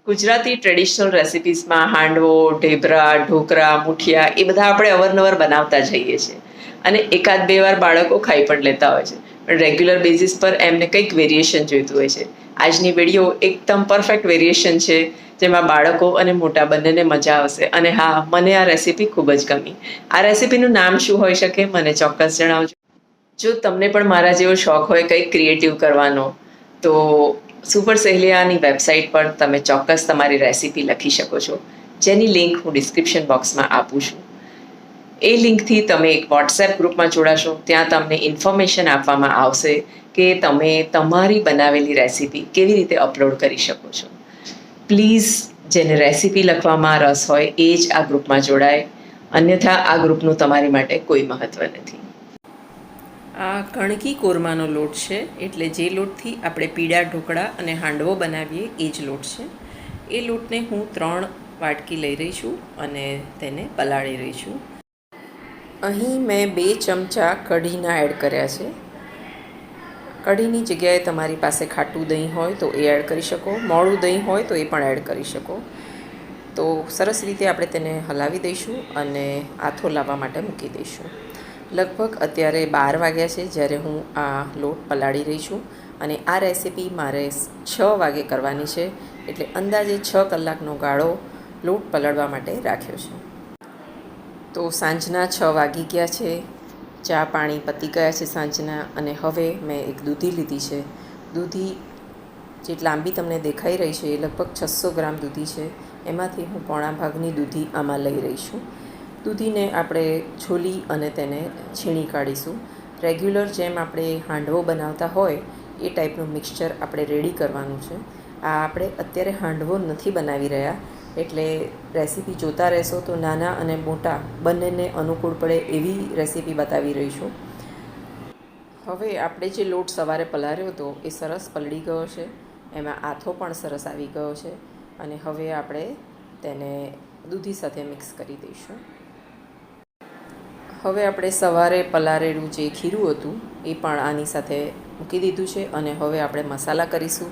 Gujarati traditional રેસિપીસમાં handvo, dhebra, dhokla, muthiya એ બધા આપણે અવારનવાર બનાવતા જઈએ છીએ અને એકાદ બે વાર બાળકો ખાઈ પણ લેતા હોય છે, પણ રેગ્યુલર બેઝિસ પર એમને કંઈક વેરિએશન જોઈતું હોય છે. આજની વિડીયો એકદમ પરફેક્ટ વેરિએશન છે, જેમાં બાળકો અને મોટા બંનેને મજા આવશે. અને હા, મને આ રેસિપી ખૂબ જ ગમી. આ રેસિપીનું નામ શું હોઈ શકે મને ચોક્કસ જણાવજો. જો તમને પણ મારા જેવો શોખ હોય કંઈક ક્રિએટિવ કરવાનો, તો સુપર સહેલિયાની વેબસાઇટ પર તમે ચોક્કસ તમારી રેસિપી લખી શકો છો, જેની લિંક હું ડિસ્ક્રિપ્શન બોક્સમાં આપું છું. એ લિંકથી તમે એક વોટ્સએપ ગ્રુપમાં જોડાશો. ત્યાં તમને ઇન્ફોર્મેશન આપવામાં આવશે કે તમે તમારી બનાવેલી રેસિપી કેવી રીતે અપલોડ કરી શકો છો. પ્લીઝ, જેને રેસિપી લખવામાં રસ હોય એ જ આ ગ્રુપમાં જોડાય, અન્યથા આ ગ્રુપનું તમારી માટે કોઈ મહત્ત્વ નથી. આ કણકી કોરમાનો લોટ છે, એટલે જે લોટથી આપણે પીળા ઢોકળા અને હાંડવો બનાવીએ એ જ લોટ છે. એ લોટને હું 3 વાટકી લઈ રહી છું અને તેને પલાળી રહી છું. અહીં મેં 2 ચમચા કઢીના એડ કર્યા છે. કઢીની જગ્યાએ તમારી પાસે ખાટું દહીં હોય તો એ એડ કરી શકો, મોળું દહીં હોય તો એ પણ એડ કરી શકો. તો સરસ રીતે આપણે તેને હલાવી દઈશું અને આથો લાવવા માટે મૂકી દઈશું. લગભગ અત્યારે 12 વાગ્યા છે જ્યારે હું આ લોટ પલાળી રહી છું અને આ રેસિપી મારે 6 વાગે કરવાની છે, એટલે અંદાજે 6 કલાકનો ગાળો લોટ પલળવા માટે રાખ્યો છે. તો સાંજના 6 વાગી ગયા છે, ચા પાણી પતી ગયા છે સાંજના, અને હવે મેં એક દૂધી લીધી છે. દૂધી જે લાંબી તમને દેખાઈ રહી છે એ લગભગ 600 ગ્રામ દૂધી છે. એમાંથી હું પોણા ભાગની દૂધી આમાં લઈ રહી છું. દૂધીને આપણે છોલી અને તેને છીણી કાઢીશું. રેગ્યુલર જેમ આપણે હાંડવો બનાવતા હોય એ ટાઈપનું મિક્સચર આપણે રેડી કરવાનું છે. આ આપણે અત્યારે હાંડવો નથી બનાવી રહ્યા, એટલે રેસીપી જોતા રહેશો તો નાના અને મોટા બંનેને અનુકૂળ પડે એવી રેસીપી બતાવી રહી છું. હવે આપણે જે લોટ સવારે પલાળ્યો હતો એ સરસ પલળી ગયો છે, એમાં આથો પણ સરસ આવી ગયો છે, અને હવે આપણે તેને દૂધી સાથે મિક્સ કરી દઈશું. હવે આપણે સવારે પલાળેલું જે ખીરું હતું એ પણ આની સાથે મૂકી દીધું છે, અને હવે આપણે મસાલા કરીશું.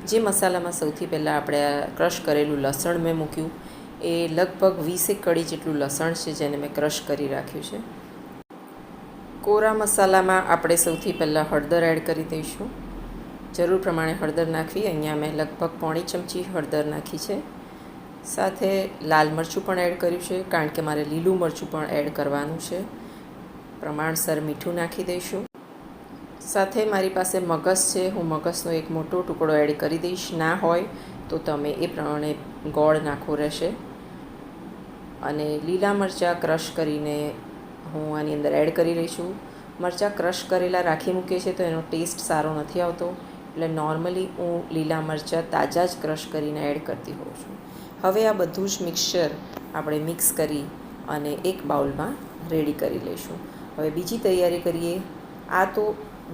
જે મસાલામાં સૌથી પહેલાં આપણે ક્રશ કરેલું લસણ મેં મૂક્યું. એ લગભગ 20 કળી જેટલું લસણ છે, જેને મેં ક્રશ કરી રાખ્યું છે. કોરા મસાલામાં આપણે સૌથી પહેલાં હળદર એડ કરી દઈશું. જરૂર પ્રમાણે હળદર નાખવી. અહીંયા મેં લગભગ 1.5 ચમચી હળદર નાખી છે. સાથે લાલ મરચું પણ એડ કર્યું છે, કારણ કે મારે લીલું મરચું પણ એડ કરવાનું છે. પ્રમાણસર મીઠું નાખી દઈશું. સાથે મારી પાસે મગસ છે, હું મગસનો એક મોટો ટુકડો એડ કરી દઈશ. ના હોય તો તમે એ પ્રમાણે ગોળ નાખવો રહેશે. અને લીલા મરચાં ક્રશ કરીને હું આની અંદર એડ કરી રહી છું. મરચાં ક્રશ કરેલા રાખી મૂકીએ છીએ તો એનો ટેસ્ટ સારો નથી આવતો, એટલે નોર્મલી હું લીલા મરચાં તાજા જ ક્રશ કરીને એડ કરતી હોઉં છું. હવે આ બધું જ મિક્સચર આપણે મિક્સ કરી અને એક બાઉલમાં રેડી કરી લઈશું. હવે બીજી તૈયારી કરીએ. આ તો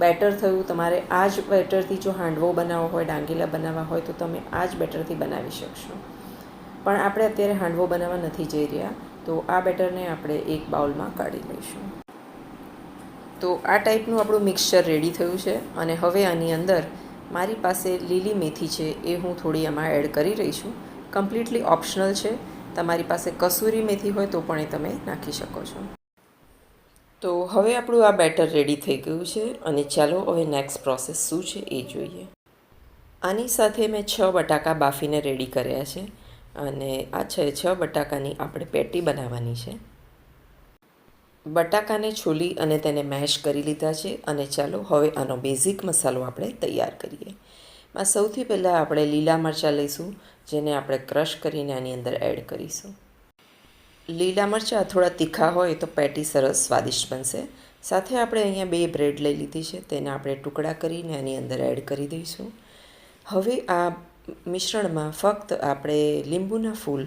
બેટર થયું. તમારે આ જ બેટરથી જો હાંડવો બનાવવો હોય, ડાંગીલા બનાવવા હોય તો તમે આ જ બેટરથી બનાવી શકશો. પણ આપણે અત્યારે હાંડવો બનાવવા નથી જઈ રહ્યા, તો આ બેટરને આપણે એક બાઉલમાં કાઢી લઈશું. તો આ ટાઈપનું આપણું મિક્સચર રેડી થયું છે, અને હવે આની અંદર મારી પાસે લીલી મેથી છે, એ હું થોડી આમાં એડ કરી રહી છું. કમ્પ્લીટલી ઓપ્શનલ છે. તમારી પાસે કસૂરી મેથી હોય તો પણ એ તમે નાખી શકો છો. તો હવે આપણું આ બેટર રેડી થઈ ગયું છે, અને ચાલો હવે નેક્સ્ટ પ્રોસેસ શું છે એ જોઈએ. આની સાથે મેં 6 બટાકા બાફીને રેડી કર્યા છે, અને આ 6 બટાકાની આપણે પેટી બનાવવાની છે. બટાકાને છોલી અને તેને મેશ કરી લીધા છે, અને ચાલો હવે આનો બેઝિક મસાલો આપણે તૈયાર કરીએ. સૌથી પહેલાં આપણે લીલા મરચાં લઈશું, જેને આપણે ક્રશ કરીને આની અંદર એડ કરીશું. લીલા મરચાં થોડા તીખા હોય તો પેટી સરસ સ્વાદિષ્ટ બનશે. સાથે આપણે અહીંયા 2 બ્રેડ લઈ લીધી છે, તેને આપણે ટુકડા કરીને આની અંદર એડ કરી દઈશું. હવે આ મિશ્રણમાં ફક્ત આપણે લીંબુના ફૂલ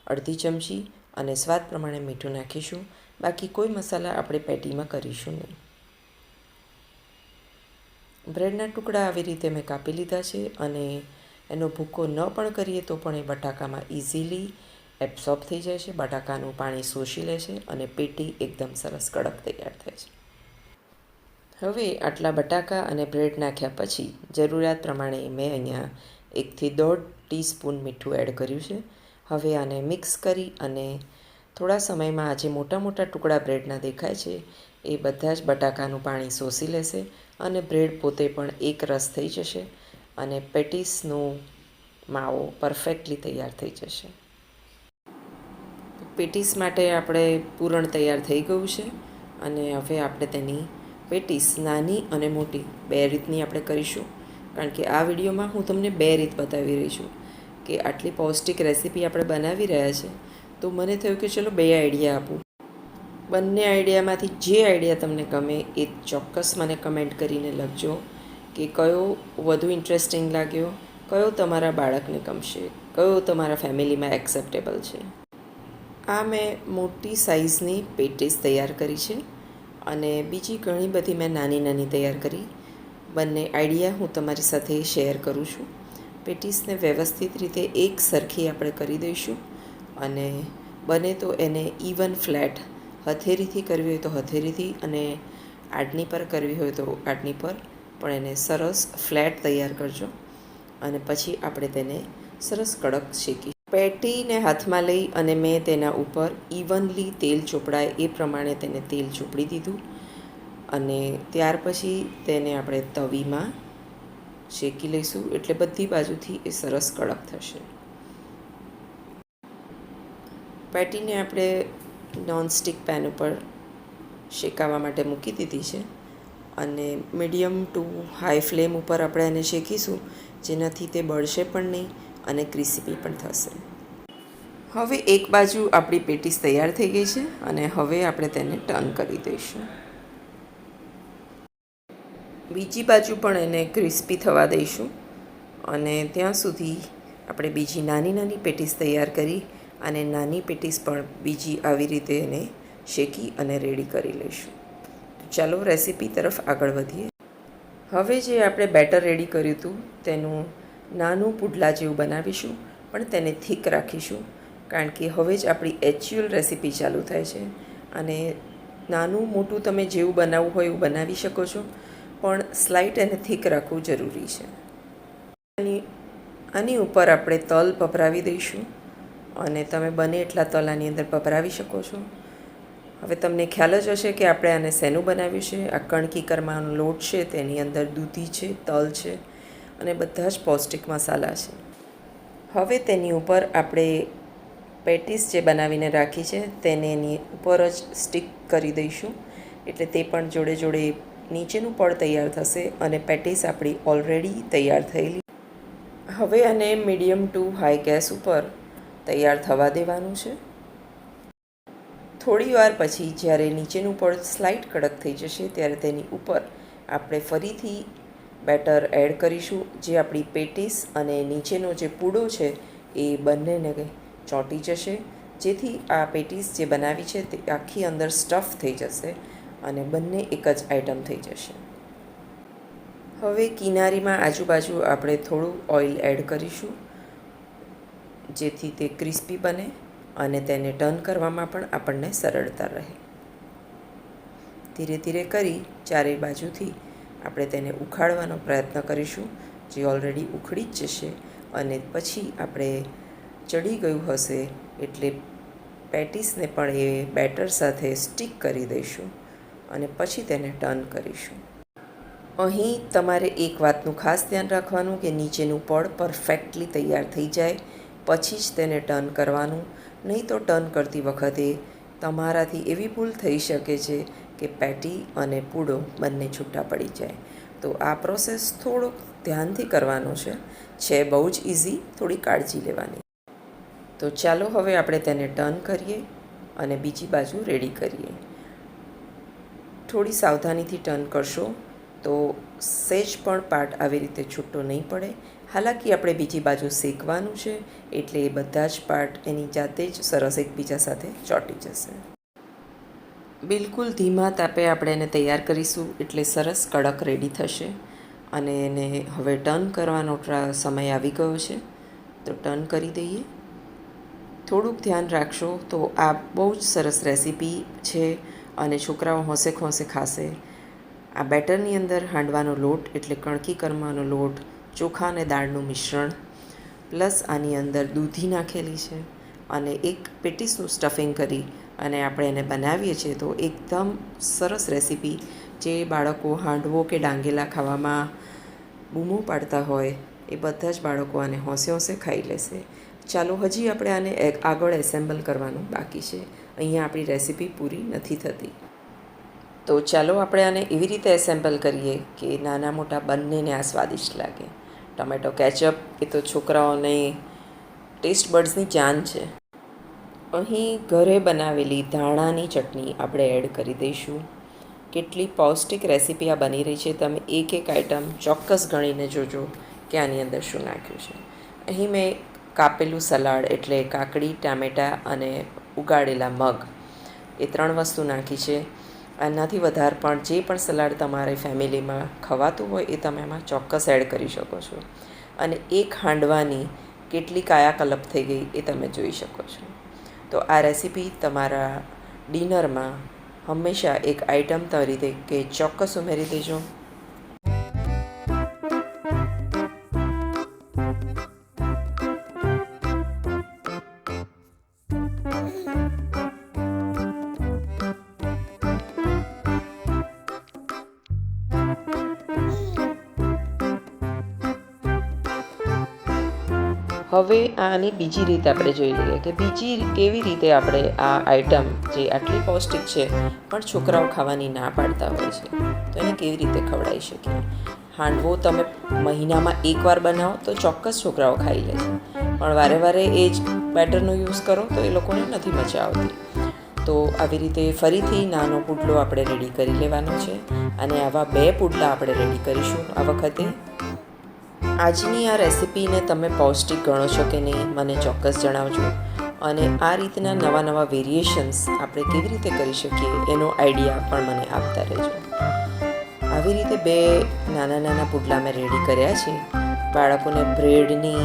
અડધી ચમચી અને સ્વાદ પ્રમાણે મીઠું નાખીશું. બાકી કોઈ મસાલા આપણે પેટીમાં કરીશું નહીં. બ્રેડના ટુકડા આવી રીતે મેં કાપી લીધા છે, અને એનો ભૂકો ન પણ કરીએ તો પણ એ બટાકામાં ઇઝીલી એબ્સોર્બ થઈ જાય છે. બટાકાનું પાણી શોષી લે છે અને પેટી એકદમ સરસ કડક તૈયાર થાય છે. હવે આટલા બટાકા અને બ્રેડ નાખ્યા પછી જરૂરિયાત પ્રમાણે મેં અહીંયા 1 થી 1.5 ટીસ્પૂન મીઠું એડ કર્યું છે. હવે આને મિક્સ કરી અને થોડા સમયમાં આ જે મોટા મોટા ટુકડા બ્રેડના દેખાય છે એ બધા જ બટાકાનું પાણી શોષી લેશે અને બ્રેડ પોતે પણ એક રસ થઈ જશે અને પેટીસનું માવો પરફેક્ટલી તૈયાર થઈ જશે. પેટીસ માટે આપણે પૂરણ તૈયાર થઈ ગયું છે અને હવે આપણે તેની પેટીસ નાની અને મોટી બે રીતની આપણે કરીશું, કારણ કે આ વિડીયોમાં હું તમને બે રીત બતાવી રહી છું કે આટલી પૌષ્ટિક રેસીપી આપણે બનાવી રહ્યા છે. તો મને થયું કે ચલો બે આઈડિયા આપું. બંને આઈડિયામાંથી જે આઈડિયા તમને ગમે એ ચોક્કસ મને કમેન્ટ કરીને લખજો કે કયો વધુ ઇન્ટરેસ્ટિંગ લાગ્યો, કયો તમારા બાળકને ગમશે, કયો તમારા ફેમિલીમાં એક્સેપ્ટેબલ છે. આ મેં મોટી સાઇઝની પેટીસ તૈયાર કરી છે અને બીજી ઘણી બધી મેં નાની નાની તૈયાર કરી. બંને આઈડિયા હું તમારી સાથે શેર કરું છું. પેટીસને વ્યવસ્થિત રીતે એક સરખી આપણે કરી દઈશું અને બને તો એને ઇવન ફ્લેટ હથેળીથી કરવી હોય તો હથેળીથી અને આટની પર કરવી હોય તો આટની પર પણ એને સરસ ફ્લેટ તૈયાર કરજો અને પછી આપણે તેને સરસ કડક શેકી. પેટીને હાથમાં લઈ અને મેં તેના ઉપર ઇવનલી તેલ ચોપડાય એ પ્રમાણે તેને તેલ ચોપડી દીધું અને ત્યાર પછી તેને આપણે તવીમાં શેકી લઈશું એટલે બધી બાજુથી એ સરસ કડક થશે. પેટીને આપણે નોનસ્ટિક પેન ઉપર શેકાવા માટે મૂકી દીધી છે અને મીડિયમ ટુ હાઈ ફ્લેમ ઉપર આપણે એને શેકીશું, જેનાથી તે બળશે પણ નહીં અને ક્રિસ્પી પણ થશે. હવે એક બાજુ આપણી પેટીસ તૈયાર થઈ ગઈ છે અને હવે આપણે તેને ટર્ન કરી દઈશું. બીજી બાજુ પણ એને ક્રિસ્પી થવા દઈશું અને ત્યાં સુધી આપણે બીજી નાની નાની પેટીસ તૈયાર કરી અને નાની પેટીસ પણ બીજી આવી રીતે એને શેકી અને રેડી કરી લઈશું. ચાલો રેસીપી તરફ આગળ વધીએ. હવે જે આપણે બેટર રેડી કર્યું હતું તેનું નાનું પુડલા જેવું બનાવીશું, પણ તેને થીક રાખીશું, કારણ કે હવે જ આપણી એકચ્યુઅલ રેસીપી ચાલુ થાય છે અને નાનું મોટું તમે જેવું બનાવવું હોય એવું બનાવી શકો છો, પણ સ્લાઇટ એને થીક રાખવું જરૂરી છે. આની ઉપર આપણે તલ ભભરાવી દઈશું અને તમે બને એટલા તલ આની અંદર ભભરાવી શકો છો. હવે તમને ખ્યાલ જ હશે કે આપણે આને શેનું બનાવ્યું છે. આ કણકી કરમાનો લોટ છે, તેની અંદર દૂધી છે, તલ છે અને બધા જ પૌષ્ટિક મસાલા છે. હવે તેની ઉપર આપણે પેટીસ જે બનાવીને રાખી છે તેને એની ઉપર જ સ્ટીક કરી દઈશું, એટલે તે પણ જોડે જોડે નીચેનું પડ તૈયાર થશે અને પેટીસ આપણી ઓલરેડી તૈયાર થયેલી. હવે આને મીડિયમ ટુ હાઈ ગેસ ઉપર તૈયાર થવા દેવાનું છે. થોડી વાર પછી જ્યારે નીચેનું પડ સ્લાઇટ કડક થઈ જશે ત્યારે તેની ઉપર આપણે ફરીથી બેટર એડ કરીશું, જે આપણી પેટીસ અને નીચેનો જે પૂડો છે એ બંનેને ચોંટી જશે, જેથી આ પેટીસ જે બનાવી છે તે આખી અંદર સ્ટફ થઈ જશે અને બંને એક જ આઇટમ થઈ જશે. હવે કિનારીમાં આજુબાજુ આપણે થોડું ઓઇલ એડ કરીશું, જેથી તે ક્રિસ્પી બને અને તેને ટર્ન કરવામાં પણ આપણને સરળતા રહે. ધીરે ધીરે કરી ચારેય બાજુથી આપણે તેને ઉખાડવાનો પ્રયત્ન કરીશું, જે ઓલરેડી ઉખડી જ જશે અને પછી આપણે ચડી ગયું હશે એટલે પેટીસને પણ એ બેટર સાથે સ્ટીક કરી દઈશું અને પછી તેને ટર્ન કરીશું. અહીં તમારે એક વાતનું ખાસ ધ્યાન રાખવાનું કે નીચેનું પડ પરફેક્ટલી તૈયાર થઈ જાય પછી જ તેને ટર્ન કરવાનું, નહીં તો ટર્ન કરતી વખતે તમારાથી એવી ભૂલ થઈ શકે છે કે પેટી અને પૂડો બંને છૂટા પડી જાય. તો આ પ્રોસેસ થોડોક ધ્યાનથી કરવાનો છે બહુ જ ઇઝી, થોડી કાળજી લેવાની. તો ચાલો હવે આપણે તેને ટર્ન કરીએ અને બીજી બાજુ રેડી કરીએ. થોડી સાવધાનીથી ટર્ન કરશો તો સહેજ પણ પાર્ટ આવી રીતે છૂટો નહીં પડે. હાલાકી આપણે બીજી બાજુ શેકવાનું છે એટલે એ બધા જ પાર્ટ એની જાતે જ સરસ એકબીજા સાથે ચોંટી જશે. બિલકુલ ધીમા તાપે આપણે એને તૈયાર કરીશું એટલે સરસ કડક રેડી થશે અને એને હવે ટર્ન કરવાનો સમય આવી ગયો છે, તો ટર્ન કરી દઈએ. થોડુંક ધ્યાન રાખશો તો આ બહુ જ સરસ રેસીપી છે અને છોકરાઓ હોંશે ખોંશે ખાશે. આ બેટરની અંદર હાંડવાનો લોટ એટલે કણકી કરમાનો લોટ, ચોખા અને દાળનું મિશ્રણ પ્લસ આની અંદર દૂધી નાખેલી છે અને એક પેટીસનું સ્ટફિંગ કરી અને આપણે એને બનાવીએ છીએ તો એકદમ સરસ રેસીપી, જે બાળકો હાંડવો કે ડાંગેલા ખાવામાં બૂમો પાડતા હોય એ બધા જ બાળકો આને હોંશે હોંશે ખાઈ લેશે. ચાલો, હજી આપણે આને આગળ એસેમ્બલ કરવાનું બાકી છે. અહીંયા આપણી રેસીપી પૂરી નથી થતી. તો ચાલો આપણે આને એવી રીતે એસેમ્બલ કરીએ કે નાના મોટા બંનેને આ સ્વાદિષ્ટ લાગે. ટમેટો કેચઅપ એ તો છોકરાઓને ટેસ્ટ બડ્સની જાન છે. અહીં ઘરે બનાવેલી ધાણાની ચટણી આપણે એડ કરી દઈશું. કેટલી પૌષ્ટિક રેસીપી આ બની રહી છે. તમે એક એક આઈટમ ચોક્કસ ગણીને જોજો કે આની અંદર શું નાખ્યું છે. અહીં મેં કાપેલું સલાડ એટલે કાકડી, ટામેટાં અને ઉગાડેલા મગ એ 3 વસ્તુ નાખી છે. આનાથી વધારે પણ જે પણ સલાડ તમારી ફેમિલીમાં ખવાતું હોય એ તમે એમાં ચોક્કસ એડ કરી શકો છો. અને એક હાંડવાની કેટલી કાયાકલ્પ થઈ ગઈ એ તમે જોઈ શકો છો. તો આ રેસીપી તમારા ડિનરમાં હંમેશા એક આઈટમ તરીકે કે ચોક્કસ ઉમેરી દેજો. હવે આની બીજી રીત આપણે જોઈ લઈએ કે બીજી કેવી રીતે આપણે આ આઈટમ જે આટલી પૌષ્ટિક છે પણ છોકરાઓ ખાવાની ના પાડતા હોય છે, તો એને કેવી રીતે ખવડાવી શકીએ. હાંડવો તમે મહિનામાં એકવાર બનાવો તો ચોક્કસ છોકરાઓ ખાઈ લે છે, પણ વારે વારે એ જ બેટરનો યુઝ કરો તો એ લોકોને નથી મજા આવતી. તો આવી રીતે ફરીથી નાનો પુડલો આપણે રેડી કરી લેવાનો છે અને આવા 2 પુડલા આપણે રેડી કરીશું આ વખતે. આજની આ રેસીપીને તમે પૌષ્ટિક ગણો છો કે નહીં મને ચોક્કસ જણાવજો. અને આ રીતના નવા નવા વેરિએશન્સ આપણે કેવી રીતે કરી શકીએ એનો આઈડિયા પણ મને આપતા રહેજો. આવી રીતે 2 નાના નાના પુડલા મેં રેડી કર્યા છે. બાળકોને બ્રેડની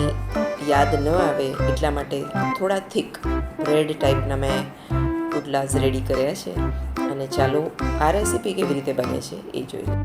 યાદ ન આવે એટલા માટે થોડા થીક બ્રેડ ટાઈપના મેં પુડલાઝ રેડી કર્યા છે. અને ચાલો આ રેસીપી કેવી રીતે બને છે એ જોઈએ.